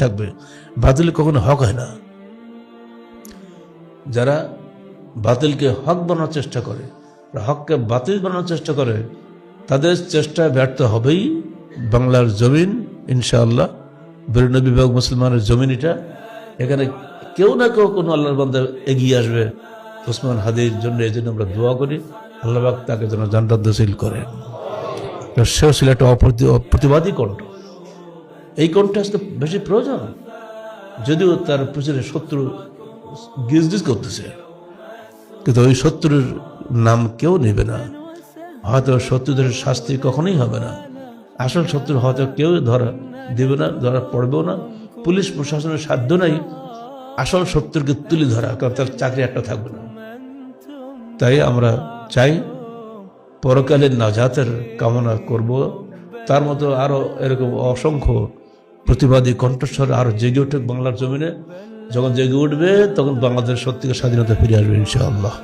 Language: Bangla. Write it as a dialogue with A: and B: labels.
A: থাকবে, বাতিল কখনো হক হয় না। যারা বাতিলকে হক বানানোর চেষ্টা করে, হককে বাতিল বানানোর চেষ্টা করে, তাদের চেষ্টায় ব্যর্থ হবেই। বাংলার জমিন ইনশাআল্লাহ বেরুনবী বিভাগ মুসলমানের জমিন এটা, এখানে কেউ না কেউ কোনো আল্লাহর বান্দা এগিয়ে আসবে ওসমান হাদির জন্য। এই জন্য আমরা দোয়া করি আল্লাহ পাক তাকে যেন জান্নাত নসিব করেন। সেও ছিল একটা প্রতিবাদী কণ্ঠ। এই কণ্ঠ আজকে বেশি প্রয়োজন, যদিও তার পিছনে শত্রু গিজগিজ করতেছে, কিন্তু ওই শত্রুর নাম কেউ নেবে না। হয়তো শত্রুদের শাস্তি কখনোই হবে না, আসল শত্রু হয়তো কেউ ধরা দেবে না, ধরা পড়বেও না। পুলিশ প্রশাসনের সাধ্য নাই আসল শত্রুকে তুলে ধরা, কারণ তার চাকরি একটা থাকবে না। তাই আমরা চাই পরকালের নাজাতের কামনা করব। তার মতো আরো এরকম অসংখ্য প্রতিবাদী কণ্ঠস্বর আরো জেগে উঠুক বাংলার জমিনে। যখন জেগে উঠবে তখন বাংলাদেশ সত্যিকার স্বাধীনতা ফিরে আসবে ইনশাআল্লাহ।